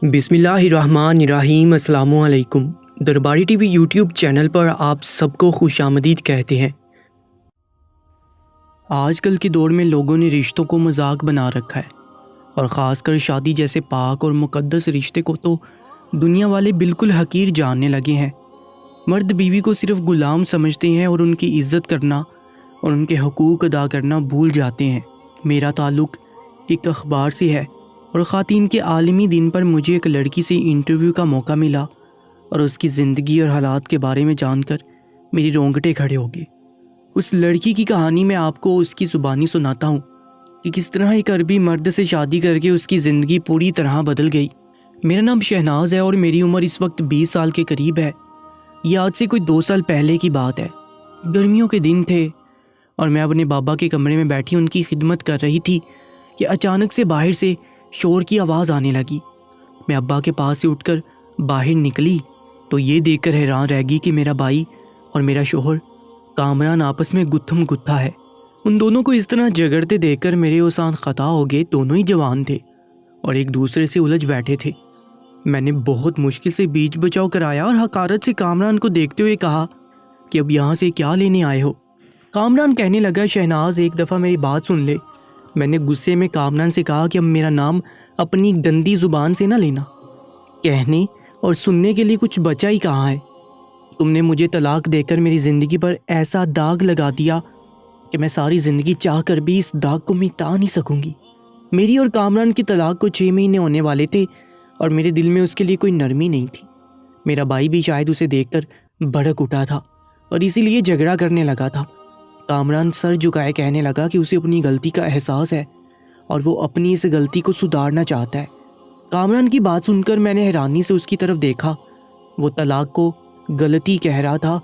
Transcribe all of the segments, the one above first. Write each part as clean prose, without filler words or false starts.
بسم اللہ الرحمن الرحیم۔ السلام علیکم۔ درباری ٹی وی یوٹیوب چینل پر آپ سب کو خوش آمدید کہتے ہیں۔ آج کل کے دور میں لوگوں نے رشتوں کو مذاق بنا رکھا ہے، اور خاص کر شادی جیسے پاک اور مقدس رشتے کو تو دنیا والے بالکل حقیر جاننے لگے ہیں۔ مرد بیوی کو صرف غلام سمجھتے ہیں اور ان کی عزت کرنا اور ان کے حقوق ادا کرنا بھول جاتے ہیں۔ میرا تعلق ایک اخبار سے ہے، اور خواتین کے عالمی دن پر مجھے ایک لڑکی سے انٹرویو کا موقع ملا، اور اس کی زندگی اور حالات کے بارے میں جان کر میری رونگٹے کھڑے ہو گئے۔ اس لڑکی کی کہانی میں آپ کو اس کی زبانی سناتا ہوں کہ کس طرح ایک عربی مرد سے شادی کر کے اس کی زندگی پوری طرح بدل گئی۔ میرا نام شہناز ہے اور میری عمر اس وقت 20 سال کے قریب ہے۔ یہ آج سے کوئی 2 سال پہلے کی بات ہے۔ گرمیوں کے دن تھے اور میں اپنے بابا کے کمرے میں بیٹھی ان کی خدمت کر رہی تھی کہ اچانک سے باہر سے شور کی آواز آنے لگی۔ میں ابا کے پاس سے اٹھ کر باہر نکلی تو یہ دیکھ کر حیران رہ گئی کہ میرا بھائی اور میرا شوہر کامران آپس میں گتھم گتھا ہے۔ ان دونوں کو اس طرح جھگڑتے دیکھ کر میرے اوسان خطا ہو گئے۔ دونوں ہی جوان تھے اور ایک دوسرے سے الجھ بیٹھے تھے۔ میں نے بہت مشکل سے بیچ بچاؤ کرایا اور حقارت سے کامران کو دیکھتے ہوئے کہا کہ اب یہاں سے کیا لینے آئے ہو؟ کامران کہنے لگا، شہناز ایک دفعہ میری بات سن لے۔ میں نے غصے میں کامران سے کہا کہ اب میرا نام اپنی گندی زبان سے نہ لینا۔ کہنے اور سننے کے لیے کچھ بچا ہی کہاں ہے؟ تم نے مجھے طلاق دے کر میری زندگی پر ایسا داغ لگا دیا کہ میں ساری زندگی چاہ کر بھی اس داغ کو مٹا نہیں سکوں گی۔ میری اور کامران کی طلاق کو 6 مہینے ہونے والے تھے اور میرے دل میں اس کے لیے کوئی نرمی نہیں تھی۔ میرا بھائی بھی شاید اسے دیکھ کر بھڑک اٹھا تھا اور اسی لیے جھگڑا کرنے لگا تھا۔ کامران سر جھکائے کہنے لگا کہ اسے اپنی غلطی کا احساس ہے اور وہ اپنی اس غلطی کو سدھارنا چاہتا ہے۔ کامران کی بات سن کر میں نے حیرانی سے اس کی طرف دیکھا۔ وہ طلاق کو غلطی کہہ رہا تھا،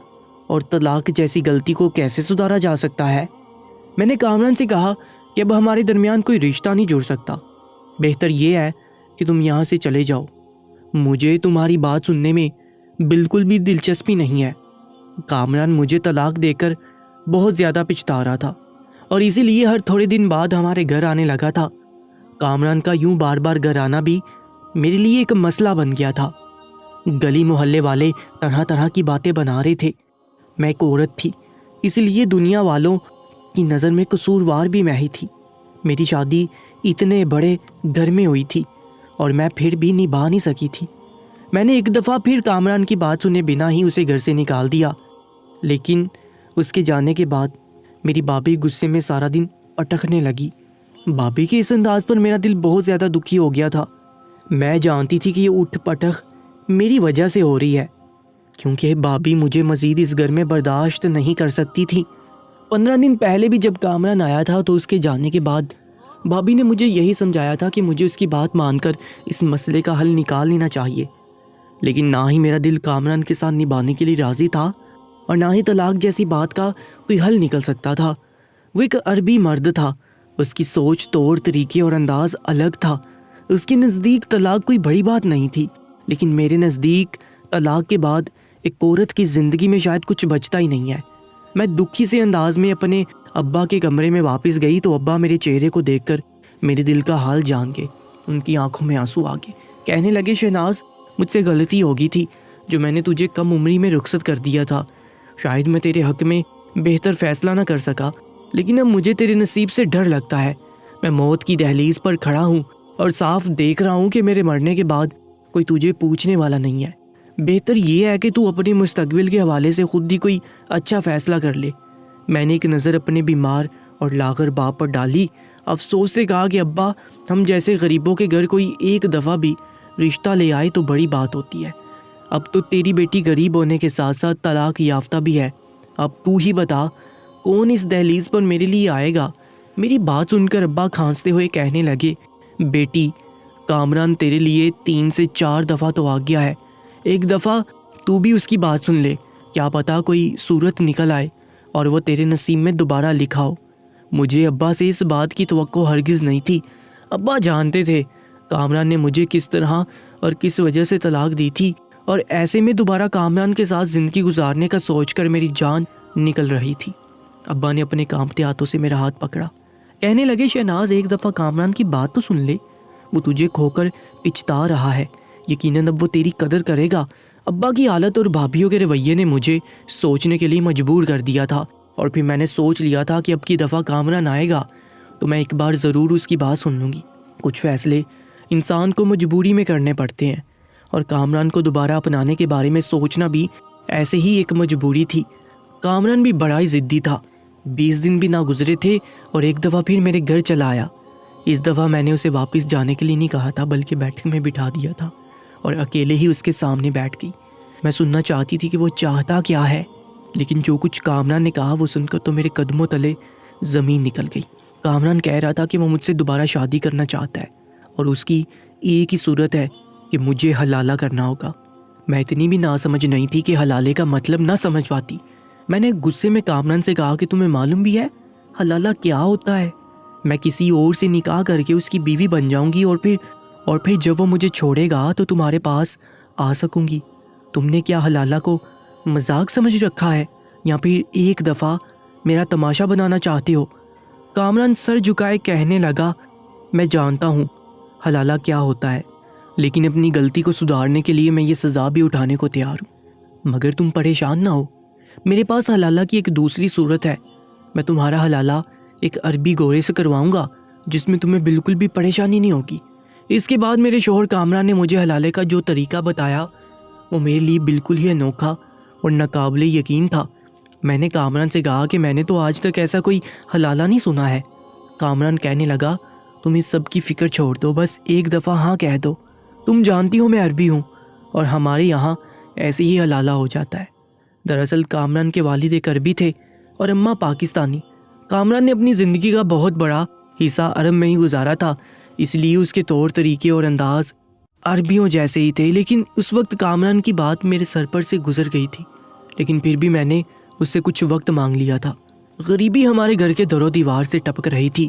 اور طلاق جیسی غلطی کو کیسے سدھارا جا سکتا ہے؟ میں نے کامران سے کہا کہ اب ہمارے درمیان کوئی رشتہ نہیں جڑ سکتا، بہتر یہ ہے کہ تم یہاں سے چلے جاؤ۔ مجھے تمہاری بات سننے میں بالکل بھی دلچسپی نہیں ہے۔ کامران مجھے طلاق دے کر بہت زیادہ پچھتا رہا تھا اور اسی لیے ہر تھوڑے دن بعد ہمارے گھر آنے لگا تھا۔ کامران کا یوں بار بار گھر آنا بھی میرے لیے ایک مسئلہ بن گیا تھا۔ گلی محلے والے طرح طرح کی باتیں بنا رہے تھے۔ میں ایک عورت تھی، اس لیے دنیا والوں کی نظر میں قصوروار بھی میں ہی تھی۔ میری شادی اتنے بڑے گھر میں ہوئی تھی اور میں پھر بھی نبھا نہیں سکی تھی۔ میں نے ایک دفعہ پھر کامران کی بات سنے بنا ہی اسے گھر سے نکال دیا، لیکن اس کے جانے کے بعد میری بھابھی غصے میں سارا دن پٹکنے لگی۔ بھابھی کے اس انداز پر میرا دل بہت زیادہ دکھی ہو گیا تھا۔ میں جانتی تھی کہ یہ اٹھ پٹک میری وجہ سے ہو رہی ہے، کیونکہ بھابھی مجھے مزید اس گھر میں برداشت نہیں کر سکتی تھی۔ 15 دن پہلے بھی جب کامران آیا تھا تو اس کے جانے کے بعد بھابھی نے مجھے یہی سمجھایا تھا کہ مجھے اس کی بات مان کر اس مسئلے کا حل نکال لینا چاہیے، لیکن نہ ہی میرا دل کامران کے ساتھ نبھانے کے لیے راضی تھا اور نہ ہی طلاق جیسی بات کا کوئی حل نکل سکتا تھا۔ وہ ایک عربی مرد تھا، اس کی سوچ، طور طریقے اور انداز الگ تھا۔ اس کے نزدیک طلاق کوئی بڑی بات نہیں تھی، لیکن میرے نزدیک طلاق کے بعد ایک عورت کی زندگی میں شاید کچھ بچتا ہی نہیں ہے۔ میں دکھی سے انداز میں اپنے ابا کے کمرے میں واپس گئی تو ابا میرے چہرے کو دیکھ کر میرے دل کا حال جان گئے۔ ان کی آنکھوں میں آنسو آ گئے۔ کہنے لگے، شہناز مجھ سے غلطی ہو گئی تھی جو میں نے تجھے کم عمری میں رخصت کر دیا تھا۔ شاید میں تیرے حق میں بہتر فیصلہ نہ کر سکا، لیکن اب مجھے تیرے نصیب سے ڈر لگتا ہے۔ میں موت کی دہلیز پر کھڑا ہوں اور صاف دیکھ رہا ہوں کہ میرے مرنے کے بعد کوئی تجھے پوچھنے والا نہیں ہے۔ بہتر یہ ہے کہ تو اپنے مستقبل کے حوالے سے خود ہی کوئی اچھا فیصلہ کر لے۔ میں نے ایک نظر اپنے بیمار اور لاغر باپ پر ڈالی، افسوس سے کہا کہ ابا، ہم جیسے غریبوں کے گھر کوئی ایک دفعہ بھی رشتہ لے آئے تو بڑی بات ہوتی ہے۔ اب تو تیری بیٹی غریب ہونے کے ساتھ ساتھ طلاق یافتہ بھی ہے۔ اب تو ہی بتا کون اس دہلیز پر میرے لیے آئے گا؟ میری بات سن کر ابا کھانستے ہوئے کہنے لگے، بیٹی، کامران تیرے لیے 3 سے 4 دفعہ تو آ گیا ہے، ایک دفعہ تو بھی اس کی بات سن لے، کیا پتا کوئی صورت نکل آئے اور وہ تیرے نصیب میں دوبارہ لکھا ہو۔ مجھے ابا سے اس بات کی توقع ہرگز نہیں تھی۔ ابا جانتے تھے کامران نے مجھے کس طرح اور کس وجہ سے طلاق دی تھی، اور ایسے میں دوبارہ کامران کے ساتھ زندگی گزارنے کا سوچ کر میری جان نکل رہی تھی۔ ابا نے اپنے کانپتے ہاتھوں سے میرا ہاتھ پکڑا۔ کہنے لگے، شہناز ایک دفعہ کامران کی بات تو سن لے، وہ تجھے کھو کر پچھتا رہا ہے۔ یقیناً اب وہ تیری قدر کرے گا۔ ابا کی حالت اور بھابھیوں کے رویے نے مجھے سوچنے کے لیے مجبور کر دیا تھا، اور پھر میں نے سوچ لیا تھا کہ اب کی دفعہ کامران آئے گا تو میں ایک بار ضرور اس کی بات سن لوں گی۔ کچھ فیصلے انسان کو مجبوری میں کرنے پڑتے ہیں، اور کامران کو دوبارہ اپنانے کے بارے میں سوچنا بھی ایسے ہی ایک مجبوری تھی۔ کامران بھی بڑا ہی ضدی تھا۔ 20 دن بھی نہ گزرے تھے اور ایک دفعہ پھر میرے گھر چلا آیا۔ اس دفعہ میں نے اسے واپس جانے کے لیے نہیں کہا تھا، بلکہ بیٹھک میں بٹھا دیا تھا اور اکیلے ہی اس کے سامنے بیٹھ گئی۔ میں سننا چاہتی تھی کہ وہ چاہتا کیا ہے، لیکن جو کچھ کامران نے کہا وہ سن کر تو میرے قدموں تلے زمین نکل گئی۔ کامران کہہ رہا تھا کہ وہ مجھ سے دوبارہ شادی کرنا چاہتا ہے، اور اس کی ایک ہی صورت ہے کہ مجھے حلالہ کرنا ہوگا۔ میں اتنی بھی ناسمجھ نہیں تھی کہ حلالے کا مطلب نہ سمجھ پاتی۔ میں نے غصے میں کامران سے کہا کہ تمہیں معلوم بھی ہے حلالہ کیا ہوتا ہے؟ میں کسی اور سے نکاح کر کے اس کی بیوی بن جاؤں گی، اور پھر جب وہ مجھے چھوڑے گا تو تمہارے پاس آ سکوں گی۔ تم نے کیا حلالہ کو مذاق سمجھ رکھا ہے، یا پھر ایک دفعہ میرا تماشا بنانا چاہتے ہو؟ کامران سر جھکائے کہنے لگا، میں جانتا ہوں حلالہ کیا ہوتا ہے، لیکن اپنی غلطی کو سدھارنے کے لیے میں یہ سزا بھی اٹھانے کو تیار ہوں، مگر تم پریشان نہ ہو، میرے پاس حلالہ کی ایک دوسری صورت ہے۔ میں تمہارا حلالہ ایک عربی گورے سے کرواؤں گا جس میں تمہیں بالکل بھی پریشانی نہیں ہوگی۔ اس کے بعد میرے شوہر کامران نے مجھے حلالے کا جو طریقہ بتایا وہ میرے لیے بالکل ہی انوکھا اور ناقابل یقین تھا۔ میں نے کامران سے کہا کہ میں نے تو آج تک ایسا کوئی حلالہ نہیں سنا ہے۔ کامران کہنے لگا، تم اس سب کی فکر چھوڑ دو، بس ایک دفعہ ہاں کہہ دو۔ تم جانتی ہو میں عربی ہوں، اور ہمارے یہاں ایسے ہی حلالہ ہو جاتا ہے۔ دراصل کامران کے والد ایک عربی تھے اور اماں پاکستانی۔ کامران نے اپنی زندگی کا بہت بڑا حصہ عرب میں ہی گزارا تھا، اس لیے اس کے طور طریقے اور انداز عربیوں جیسے ہی تھے، لیکن اس وقت کامران کی بات میرے سر پر سے گزر گئی تھی، لیکن پھر بھی میں نے اس سے کچھ وقت مانگ لیا تھا۔ غریبی ہمارے گھر کے در و دیوار سے ٹپک رہی تھی۔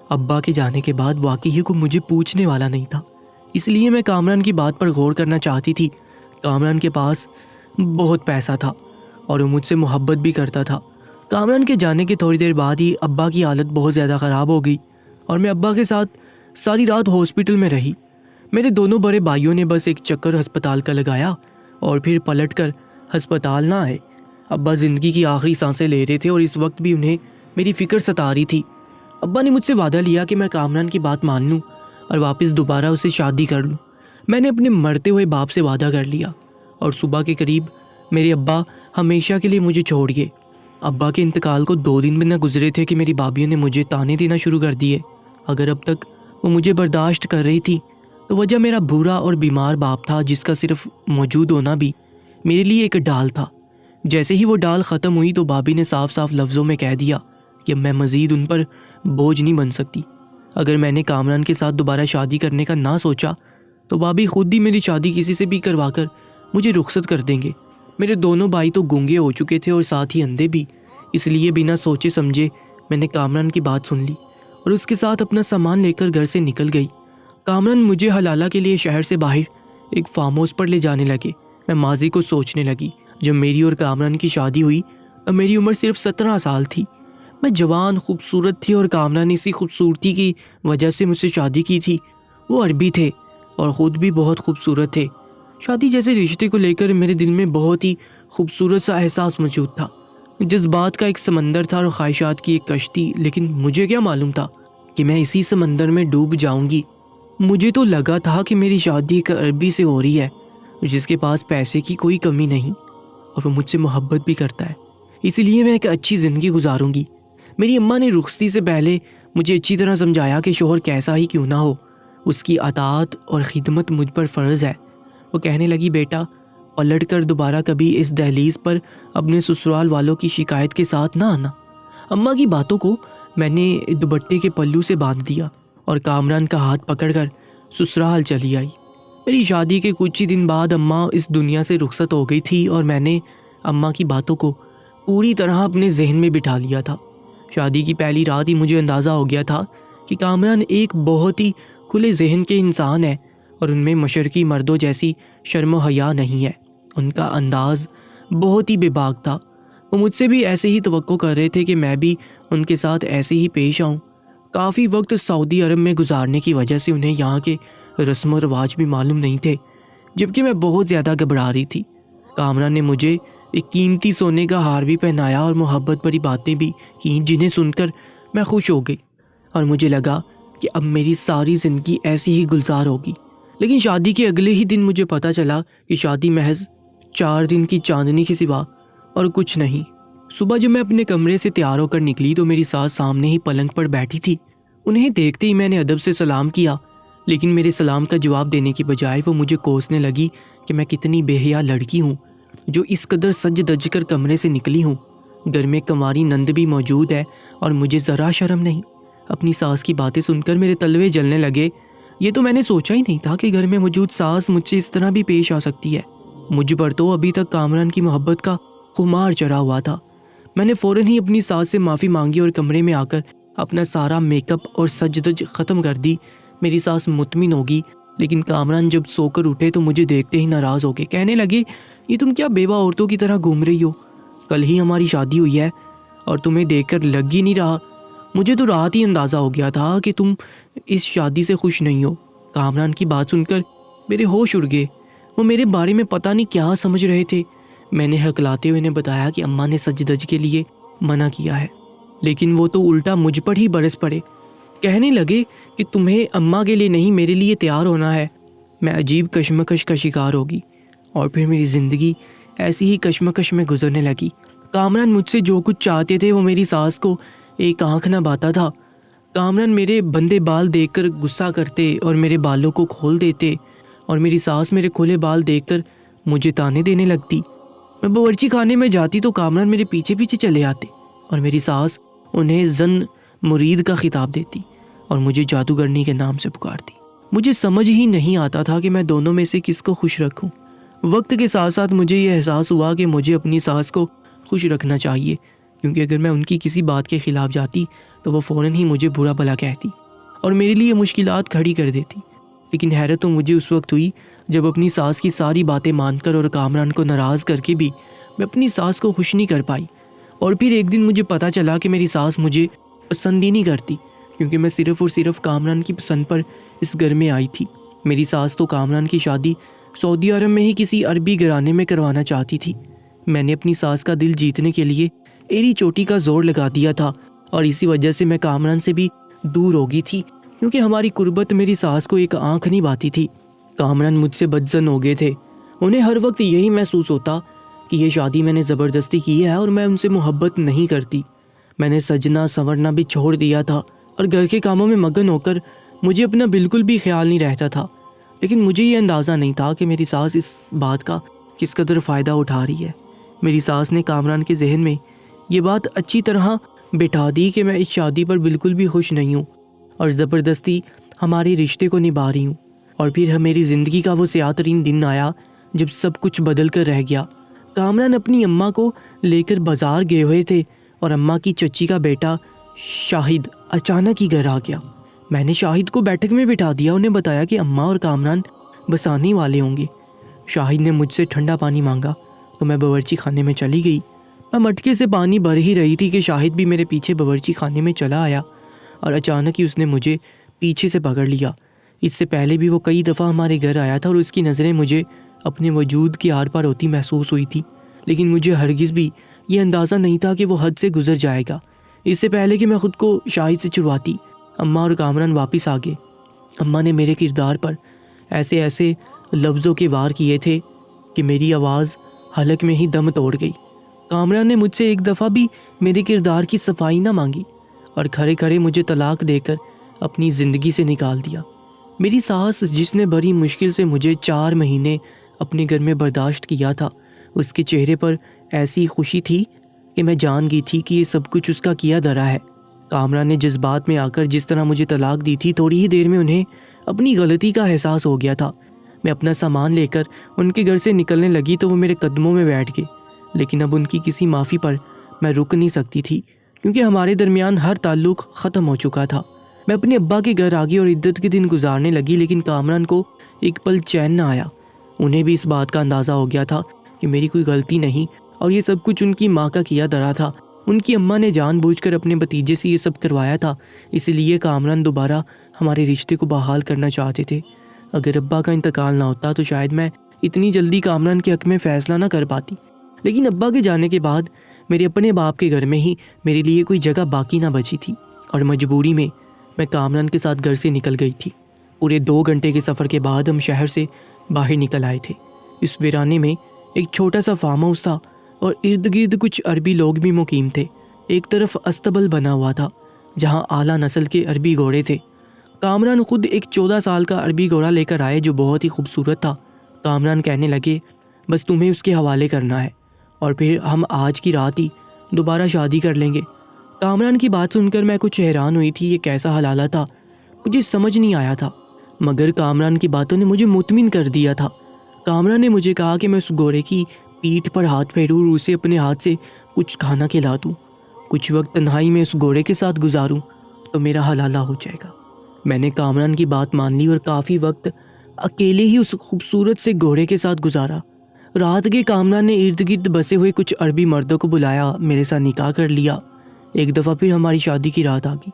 ابا کے جانے کے بعد واقعی کوئی مجھے پوچھنے والا نہیں تھا، اس لیے میں کامران کی بات پر غور کرنا چاہتی تھی۔ کامران کے پاس بہت پیسہ تھا اور وہ مجھ سے محبت بھی کرتا تھا۔ کامران کے جانے کے تھوڑی دیر بعد ہی ابا کی حالت بہت زیادہ خراب ہو گئی، اور میں ابا کے ساتھ ساری رات ہاسپٹل میں رہی۔ میرے دونوں بڑے بھائیوں نے بس ایک چکر ہسپتال کا لگایا اور پھر پلٹ کر ہسپتال نہ آئے۔ ابا زندگی کی آخری سانسیں لے رہے تھے اور اس وقت بھی انہیں میری فکر ستا رہی تھی۔ ابا نے مجھ سے وعدہ لیا کہ میں کامران کی بات مان لوں اور واپس دوبارہ اسے شادی کر لوں۔ میں نے اپنے مرتے ہوئے باپ سے وعدہ کر لیا، اور صبح کے قریب میرے ابا ہمیشہ کے لیے مجھے چھوڑ گئے۔ ابا کے انتقال کو 2 دن بھی نہ گزرے تھے کہ میری بھابھیوں نے مجھے تانے دینا شروع کر دیے۔ اگر اب تک وہ مجھے برداشت کر رہی تھی تو وجہ میرا بھورا اور بیمار باپ تھا، جس کا صرف موجود ہونا بھی میرے لیے ایک ڈال تھا۔ جیسے ہی وہ ڈال ختم ہوئی تو بھابھی نے صاف صاف لفظوں میں کہہ دیا کہ میں مزید ان پر بوجھ نہیں بن سکتی۔ اگر میں نے کامران کے ساتھ دوبارہ شادی کرنے کا نہ سوچا تو بھابھی خود ہی میری شادی کسی سے بھی کروا کر مجھے رخصت کر دیں گے۔ میرے دونوں بھائی تو گونگے ہو چکے تھے اور ساتھ ہی اندھے بھی، اس لیے بنا سوچے سمجھے میں نے کامران کی بات سن لی اور اس کے ساتھ اپنا سامان لے کر گھر سے نکل گئی۔ کامران مجھے حلالہ کے لیے شہر سے باہر ایک فارم ہاؤس پر لے جانے لگے۔ میں ماضی کو سوچنے لگی۔ جب میری اور کامران کی شادی ہوئی تو میری عمر صرف 17 سال تھی۔ میں جوان خوبصورت تھی اور کامران نے اسی خوبصورتی کی وجہ سے مجھ سے شادی کی تھی۔ وہ عربی تھے اور خود بھی بہت خوبصورت تھے۔ شادی جیسے رشتے کو لے کر میرے دل میں بہت ہی خوبصورت سا احساس موجود تھا۔ جذبات کا ایک سمندر تھا اور خواہشات کی ایک کشتی، لیکن مجھے کیا معلوم تھا کہ میں اسی سمندر میں ڈوب جاؤں گی۔ مجھے تو لگا تھا کہ میری شادی ایک عربی سے ہو رہی ہے جس کے پاس پیسے کی کوئی کمی نہیں اور وہ مجھ سے محبت بھی کرتا ہے، اسی لیے میں ایک اچھی زندگی گزاروں گی۔ میری اماں نے رخصتی سے پہلے مجھے اچھی طرح سمجھایا کہ شوہر کیسا ہی کیوں نہ ہو، اس کی اطاعت اور خدمت مجھ پر فرض ہے۔ وہ کہنے لگی، بیٹا پلٹ کر دوبارہ کبھی اس دہلیز پر اپنے سسرال والوں کی شکایت کے ساتھ نہ آنا۔ اماں کی باتوں کو میں نے دوپٹے کے پلو سے باندھ دیا اور کامران کا ہاتھ پکڑ کر سسرال چلی آئی۔ میری شادی کے کچھ ہی دن بعد اماں اس دنیا سے رخصت ہو گئی تھی اور میں نے اماں کی باتوں کو پوری طرح اپنے ذہن میں بٹھا لیا تھا۔ شادی کی پہلی رات ہی مجھے اندازہ ہو گیا تھا کہ کامران ایک بہت ہی کھلے ذہن کے انسان ہے اور ان میں مشرقی مردوں جیسی شرم و حیا نہیں ہے۔ ان کا انداز بہت ہی بے باک تھا۔ وہ مجھ سے بھی ایسے ہی توقع کر رہے تھے کہ میں بھی ان کے ساتھ ایسے ہی پیش آؤں۔ کافی وقت سعودی عرب میں گزارنے کی وجہ سے انہیں یہاں کے رسم و رواج بھی معلوم نہیں تھے۔ جبکہ میں بہت زیادہ گھبرا رہی تھی۔ کامران نے مجھے ایک قیمتی سونے کا ہار بھی پہنایا اور محبت بھری باتیں بھی کیں، جنہیں سن کر میں خوش ہو گئی اور مجھے لگا کہ اب میری ساری زندگی ایسی ہی گلزار ہوگی۔ لیکن شادی کے اگلے ہی دن مجھے پتہ چلا کہ شادی محض 4 دن کی چاندنی کے سوا اور کچھ نہیں۔ صبح جب میں اپنے کمرے سے تیار ہو کر نکلی تو میری ساس سامنے ہی پلنگ پر بیٹھی تھی۔ انہیں دیکھتے ہی میں نے ادب سے سلام کیا، لیکن میرے سلام کا جواب دینے کی بجائے وہ مجھے کوسنے لگی کہ میں کتنی بے حیا لڑکی ہوں جو اس قدر سج دج کر کمرے سے نکلی ہوں۔ گھر میں کنواری نند بھی موجود ہے اور مجھے ذرا شرم نہیں۔ اپنی ساس کی باتیں سن کر میرے تلوے جلنے لگے۔ یہ تو میں نے سوچا ہی نہیں تھا کہ گھر میں موجود ساس مجھ سے اس طرح بھی پیش آ سکتی ہے۔ مجھ پر تو ابھی تک کامران کی محبت کا خمار چڑھا ہوا تھا۔ میں نے فوراً ہی اپنی ساس سے معافی مانگی اور کمرے میں آ کر اپنا سارا میک اپ اور سج دج ختم کر دی۔ میری ساس مطمئن ہوگی، لیکن کامران جب سو کر اٹھے تو مجھے دیکھتے ہی ناراض ہو گئے، کہنے لگے یہ تم کیا بیوہ عورتوں کی طرح گھوم رہی ہو؟ کل ہی ہماری شادی ہوئی ہے اور تمہیں دیکھ کر لگ ہی نہیں رہا۔ مجھے تو رات ہی اندازہ ہو گیا تھا کہ تم اس شادی سے خوش نہیں ہو۔ کامران کی بات سن کر میرے ہوش اڑ گئے۔ وہ میرے بارے میں پتہ نہیں کیا سمجھ رہے تھے۔ میں نے ہکلاتے ہوئے انہیں بتایا کہ اماں نے سج دج کے لیے منع کیا ہے، لیکن وہ تو الٹا مجھ پر ہی برس پڑے۔ کہنے لگے کہ تمہیں اماں کے لیے نہیں میرے لیے تیار ہونا ہے۔ میں عجیب کشمکش کا شکار ہوگی اور پھر میری زندگی ایسی ہی کشمکش میں گزرنے لگی۔ کامران مجھ سے جو کچھ چاہتے تھے وہ میری ساس کو ایک آنکھ نہ باتا تھا۔ کامران میرے بندے بال دیکھ کر غصہ کرتے اور میرے بالوں کو کھول دیتے، اور میری ساس میرے کھلے بال دیکھ کر مجھے تانے دینے لگتی۔ میں باورچی خانے میں جاتی تو کامران میرے پیچھے پیچھے چلے آتے اور میری ساس انہیں زن مرید کا خطاب دیتی اور مجھے جادوگرنی کے نام سے پکارتی۔ مجھے سمجھ ہی نہیں آتا تھا کہ میں دونوں میں سے کس کو خوش رکھوں۔ وقت کے ساتھ ساتھ مجھے یہ احساس ہوا کہ مجھے اپنی ساس کو خوش رکھنا چاہیے، کیونکہ اگر میں ان کی کسی بات کے خلاف جاتی تو وہ فوراً ہی مجھے برا بھلا کہتی اور میرے لیے مشکلات کھڑی کر دیتی۔ لیکن حیرت تو مجھے اس وقت ہوئی جب اپنی ساس کی ساری باتیں مان کر اور کامران کو ناراض کر کے بھی میں اپنی ساس کو خوش نہیں کر پائی۔ اور پھر ایک دن مجھے پتہ چلا کہ میری ساس مجھے پسند ہی نہیں کرتی، کیونکہ میں صرف اور صرف کامران کی پسند پر اس گھر میں آئی تھی۔ میری ساس تو کامران کی شادی سعودی عرب میں ہی کسی عربی گھرانے میں کروانا چاہتی تھی۔ میں نے اپنی ساس کا دل جیتنے کے لیے ایڑی چوٹی کا زور لگا دیا تھا، اور اسی وجہ سے میں کامران سے بھی دور ہو گئی تھی، کیونکہ ہماری قربت میری ساس کو ایک آنکھ نہیں باتی تھی۔ کامران مجھ سے بدظن ہو گئے تھے۔ انہیں ہر وقت یہی محسوس ہوتا کہ یہ شادی میں نے زبردستی کی ہے اور میں ان سے محبت نہیں کرتی۔ میں نے سجنا سنورنا بھی چھوڑ دیا تھا اور گھر کے کاموں میں مگن ہو کر مجھے اپنا بالکل بھی خیال نہیں رہتا تھا۔ لیکن مجھے یہ اندازہ نہیں تھا کہ میری ساس اس بات کا کس قدر فائدہ اٹھا رہی ہے۔ میری ساس نے کامران کے ذہن میں یہ بات اچھی طرح بٹھا دی کہ میں اس شادی پر بالکل بھی خوش نہیں ہوں اور زبردستی ہمارے رشتے کو نبھا رہی ہوں۔ اور پھر میری زندگی کا وہ سیاہ ترین دن آیا جب سب کچھ بدل کر رہ گیا۔ کامران اپنی اماں کو لے کر بازار گئے ہوئے تھے اور اماں کی چچی کا بیٹا شاہد اچانک ہی گھر آ گیا۔ میں نے شاہد کو بیٹھک میں بٹھا دیا، انہیں بتایا کہ اماں اور کامران بس آنے والے ہوں گے۔ شاہد نے مجھ سے ٹھنڈا پانی مانگا تو میں باورچی خانے میں چلی گئی۔ میں مٹکے سے پانی بھر ہی رہی تھی کہ شاہد بھی میرے پیچھے باورچی خانے میں چلا آیا، اور اچانک ہی اس نے مجھے پیچھے سے پکڑ لیا۔ اس سے پہلے بھی وہ کئی دفعہ ہمارے گھر آیا تھا اور اس کی نظریں مجھے اپنے وجود کی آر پار ہوتی محسوس ہوئی تھی، لیکن مجھے ہرگز بھی یہ اندازہ نہیں تھا کہ وہ حد سے گزر جائے گا۔ اس سے پہلے کہ میں خود کو شاہد سے چھڑواتی، اماں اور کامران واپس آ گئے۔ اماں نے میرے کردار پر ایسے ایسے لفظوں کے وار کیے تھے کہ میری آواز حلق میں ہی دم توڑ گئی۔ کامران نے مجھ سے ایک دفعہ بھی میرے کردار کی صفائی نہ مانگی اور کھڑے کھڑے مجھے طلاق دے کر اپنی زندگی سے نکال دیا۔ میری ساس جس نے بڑی مشکل سے مجھے 4 مہینے اپنے گھر میں برداشت کیا تھا، اس کے چہرے پر ایسی خوشی تھی کہ میں جان گئی تھی کہ یہ سب کچھ اس کا کیا دھرا ہے۔ کامران نے جذبات میں آ کر جس طرح مجھے طلاق دی تھی، تھوڑی ہی دیر میں انہیں اپنی غلطی کا احساس ہو گیا تھا۔ میں اپنا سامان لے کر ان کے گھر سے نکلنے لگی تو وہ میرے قدموں میں بیٹھ گئے، لیکن اب ان کی کسی معافی پر میں رک نہیں سکتی تھی، کیونکہ ہمارے درمیان ہر تعلق ختم ہو چکا تھا۔ میں اپنے ابا کے گھر آ گئی اور عدت کے دن گزارنے لگی، لیکن کامران کو ایک پل چین نہ آیا۔ انہیں بھی اس بات کا اندازہ ہو گیا تھا کہ میری کوئی غلطی نہیں اور یہ سب کچھ ان کی ماں کا کیا دھرا تھا۔ ان کی اماں نے جان بوجھ کر اپنے بھتیجے سے یہ سب کروایا تھا، اس لیے کامران دوبارہ ہمارے رشتے کو بحال کرنا چاہتے تھے۔ اگر ابا کا انتقال نہ ہوتا تو شاید میں اتنی جلدی کامران کے حق میں فیصلہ نہ کر پاتی، لیکن ابا کے جانے کے بعد میرے اپنے باپ کے گھر میں ہی میرے لیے کوئی جگہ باقی نہ بچی تھی، اور مجبوری میں کامران کے ساتھ گھر سے نکل گئی تھی۔ پورے 2 گھنٹے کے سفر کے بعد ہم شہر سے باہر نکل آئے تھے۔ اس ویرانے میں ایک چھوٹا سا فارم ہاؤس تھا اور ارد گرد کچھ عربی لوگ بھی مقیم تھے۔ ایک طرف استبل بنا ہوا تھا جہاں اعلیٰ نسل کے عربی گھوڑے تھے۔ کامران خود ایک 14 سال کا عربی گھوڑا لے کر آئے جو بہت ہی خوبصورت تھا۔ کامران کہنے لگے بس تمہیں اس کے حوالے کرنا ہے اور پھر ہم آج کی رات ہی دوبارہ شادی کر لیں گے۔ کامران کی بات سن کر میں کچھ حیران ہوئی تھی، یہ کیسا حلالہ تھا، مجھے سمجھ نہیں آیا تھا، مگر کامران کی باتوں نے مجھے مطمئن کر دیا تھا۔ کامران نے مجھے کہا کہ میں اس گھوڑے کی پیٹھ پر ہاتھ پھیروں اور اسے اپنے ہاتھ سے کچھ کھانا کھلا دوں، کچھ وقت تنہائی میں اس گھوڑے کے ساتھ گزاروں تو میرا حلالہ ہو جائے گا۔ میں نے کامران کی بات مان لی اور کافی وقت اکیلے ہی اس خوبصورت سے گھوڑے کے ساتھ گزارا۔ رات کے کامران نے ارد گرد بسے ہوئے کچھ عربی مردوں کو بلایا، میرے ساتھ نکاح کر لیا۔ ایک دفعہ پھر ہماری شادی کی رات آ گئی۔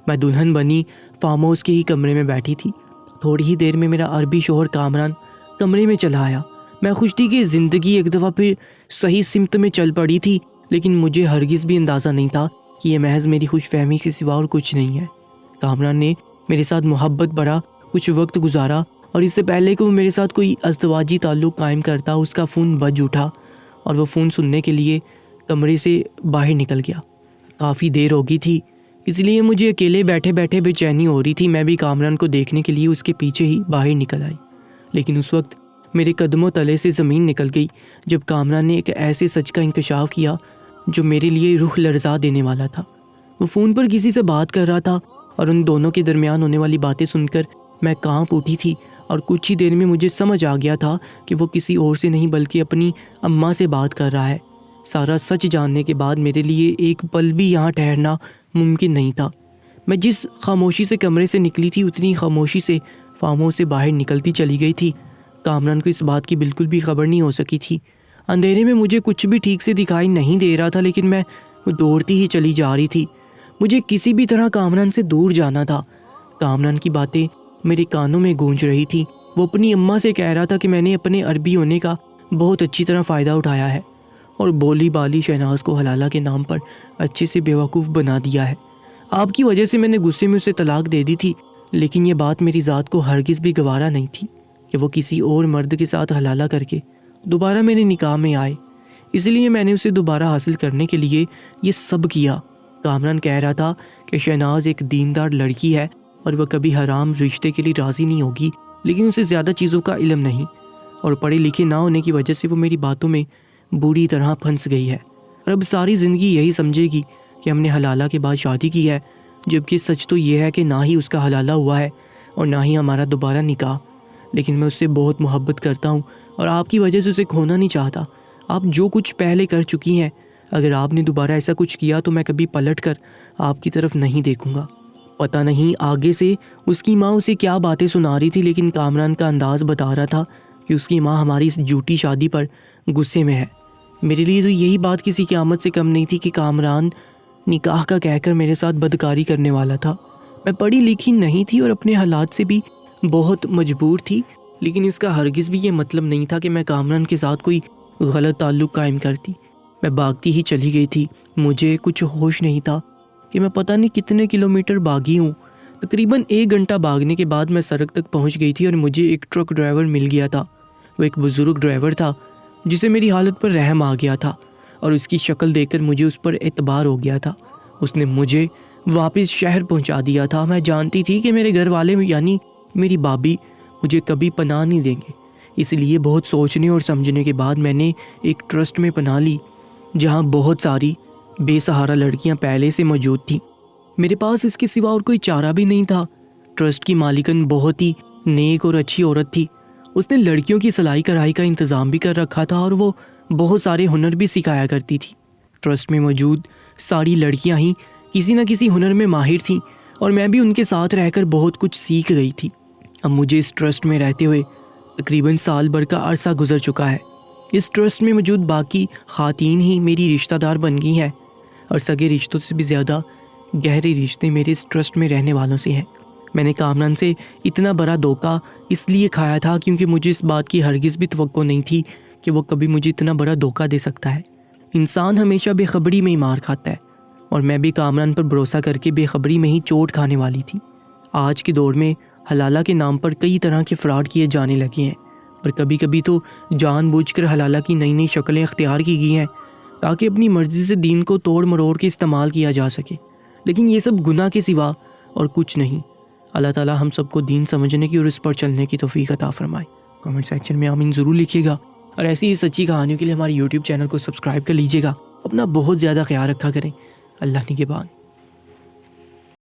میں دلہن بنی فارم ہاؤس کے ہی کمرے میں بیٹھی تھی۔ تھوڑی ہی دیر میں میرا عربی شوہر کامران کمرے میں چلا آیا۔ میں خوش تھی کہ زندگی ایک دفعہ پھر صحیح سمت میں چل پڑی تھی، لیکن مجھے ہرگز بھی اندازہ نہیں تھا کہ یہ محض میری خوش فہمی کے سوا اور کچھ نہیں ہے۔ کامران نے میرے ساتھ محبت بھرا کچھ وقت گزارا اور اس سے پہلے کہ وہ میرے ساتھ کوئی ازدواجی تعلق قائم کرتا اس کا فون بج اٹھا اور وہ فون سننے کے لیے کمرے سے باہر نکل گیا۔ کافی دیر ہو گئی تھی، اس لیے مجھے اکیلے بیٹھے بیٹھے بے چینی ہو رہی تھی۔ میں بھی کامران کو دیکھنے کے لیے اس کے پیچھے ہی باہر نکل آئی، لیکن اس وقت میرے قدموں تلے سے زمین نکل گئی جب کامران نے ایک ایسے سچ کا انکشاف کیا جو میرے لیے روح لرزا دینے والا تھا۔ وہ فون پر کسی سے بات کر رہا تھا اور ان دونوں کے درمیان ہونے والی باتیں سن کر میں کانپ اٹھی تھی، اور کچھ ہی دیر میں مجھے سمجھ آ گیا تھا کہ وہ کسی اور سے نہیں بلکہ اپنی اماں سے بات کر رہا ہے۔ سارا سچ جاننے کے بعد میرے لیے ایک پل بھی یہاں ٹھہرنا ممکن نہیں تھا۔ میں جس خاموشی سے کمرے سے نکلی تھی اتنی خاموشی سے فارم ہاؤس سے باہر نکلتی چلی گئی تھی۔ کامران کو اس بات کی بالکل بھی خبر نہیں ہو سکی تھی۔ اندھیرے میں مجھے کچھ بھی ٹھیک سے دکھائی نہیں دے رہا تھا، لیکن میں دوڑتی ہی چلی جا رہی تھی۔ مجھے کسی بھی طرح کامران سے دور جانا تھا۔ کامران کی باتیں میرے کانوں میں گونج رہی تھی۔ وہ اپنی اماں سے کہہ رہا تھا کہ میں نے اپنے عربی ہونے کا بہت اچھی طرح فائدہ اٹھایا ہے اور بولی بالی شہناز کو حلالہ کے نام پر اچھے سے بیوقوف بنا دیا ہے۔ آپ کی وجہ سے میں نے غصے میں اسے طلاق دے دی تھی، لیکن یہ بات میری ذات کو ہرگز بھی گوارا نہیں تھی کہ وہ کسی اور مرد کے ساتھ حلالہ کر کے دوبارہ میرے نکاح میں آئے۔ اس لیے میں نے اسے دوبارہ حاصل کرنے کے لیے یہ سب کیا۔ کامران کہہ رہا تھا کہ شہناز ایک دیندار لڑکی ہے اور وہ کبھی حرام رشتے کے لیے راضی نہیں ہوگی، لیکن اسے زیادہ چیزوں کا علم نہیں، اور پڑھے لکھے نہ ہونے کی وجہ سے وہ میری باتوں میں بری طرح پھنس گئی ہے اور اب ساری زندگی یہی سمجھے گی کہ ہم نے حلالہ کے بعد شادی کی ہے، جبکہ سچ تو یہ ہے کہ نہ ہی اس کا حلالہ ہوا ہے اور نہ ہی ہمارا دوبارہ نکاح۔ لیکن میں اس سے بہت محبت کرتا ہوں اور آپ کی وجہ سے اسے کھونا نہیں چاہتا۔ آپ جو کچھ پہلے کر چکی ہیں، اگر آپ نے دوبارہ ایسا کچھ کیا تو میں کبھی پلٹ کر آپ کی طرف نہیں دیکھوں گا۔ پتہ نہیں آگے سے اس کی ماں اسے کیا باتیں سنا رہی تھی، لیکن کامران کا انداز بتا رہا تھا کہ اس کی ماں ہماری اس جھوٹی شادی پر غصے میں ہے۔ میرے لیے تو یہی بات کسی قیامت سے کم نہیں تھی کہ کامران نکاح کا کہہ کر میرے ساتھ بدکاری کرنے والا تھا۔ میں پڑھی لکھی نہیں تھی اور اپنے حالات سے بھی بہت مجبور تھی، لیکن اس کا ہرگز بھی یہ مطلب نہیں تھا کہ میں کامران کے ساتھ کوئی غلط تعلق قائم کرتی۔ میں بھاگتی ہی چلی گئی تھی۔ مجھے کچھ ہوش نہیں تھا کہ میں پتہ نہیں کتنے کلومیٹر بھاگی ہوں۔ تقریباً 1 گھنٹہ بھاگنے کے بعد میں سڑک تک پہنچ گئی تھی اور مجھے ایک ٹرک ڈرائیور مل گیا تھا۔ وہ ایک بزرگ ڈرائیور تھا جسے میری حالت پر رحم آ گیا تھا اور اس کی شکل دیکھ کر مجھے اس پر اعتبار ہو گیا تھا۔ اس نے مجھے واپس شہر پہنچا دیا تھا۔ میں جانتی تھی کہ میرے گھر والے یعنی میری بابی مجھے کبھی پناہ نہیں دیں گے، اس لیے بہت سوچنے اور سمجھنے کے بعد میں نے ایک ٹرسٹ میں پناہ لی جہاں بہت ساری بے سہارا لڑکیاں پہلے سے موجود تھیں۔ میرے پاس اس کے سوا اور کوئی چارہ بھی نہیں تھا۔ ٹرسٹ کی مالکن بہت ہی نیک اور اچھی عورت تھی۔ اس نے لڑکیوں کی سلائی کڑھائی کا انتظام بھی کر رکھا تھا اور وہ بہت سارے ہنر بھی سکھایا کرتی تھی۔ ٹرسٹ میں موجود ساری لڑکیاں ہی کسی نہ کسی ہنر میں ماہر تھیں اور میں بھی ان کے ساتھ رہ کر بہت کچھ سیکھ گئی تھی۔ اب مجھے اس ٹرسٹ میں رہتے ہوئے تقریباً سال بھر کا عرصہ گزر چکا ہے۔ اس ٹرسٹ میں موجود باقی خواتین ہی میری رشتہ دار بن گئی ہیں اور سگے رشتوں سے بھی زیادہ گہرے رشتے میرے اس ٹرسٹ میں رہنے والوں سے ہیں۔ میں نے کامران سے اتنا بڑا دھوکہ اس لیے کھایا تھا کیونکہ مجھے اس بات کی ہرگز بھی توقع نہیں تھی کہ وہ کبھی مجھے اتنا بڑا دھوکہ دے سکتا ہے۔ انسان ہمیشہ بے خبری میں ہی مار کھاتا ہے، اور میں بھی کامران پر بھروسہ کر کے بے خبری میں ہی چوٹ کھانے والی تھی۔ آج کے دور میں حلالہ کے نام پر کئی طرح کے فراڈ کیے جانے لگے ہیں، اور کبھی کبھی تو جان بوجھ کر حلالہ کی نئی نئی شکلیں اختیار کی گئی ہیں تاکہ اپنی مرضی سے دین کو توڑ مروڑ کے استعمال کیا جا سکے۔ لیکن یہ سب گناہ کے سوا اور کچھ نہیں۔ اللہ تعالیٰ ہم سب کو دین سمجھنے کی اور اس پر چلنے کی توفیق عطا فرمائے۔ کمنٹ سیکشن میں آمین ضرور لکھیے گا، اور ایسی ہی سچی کہانیوں کے لیے ہمارے یوٹیوب چینل کو سبسکرائب کر لیجیے گا۔ اپنا بہت زیادہ خیال رکھا کریں۔ اللہ نگہبان۔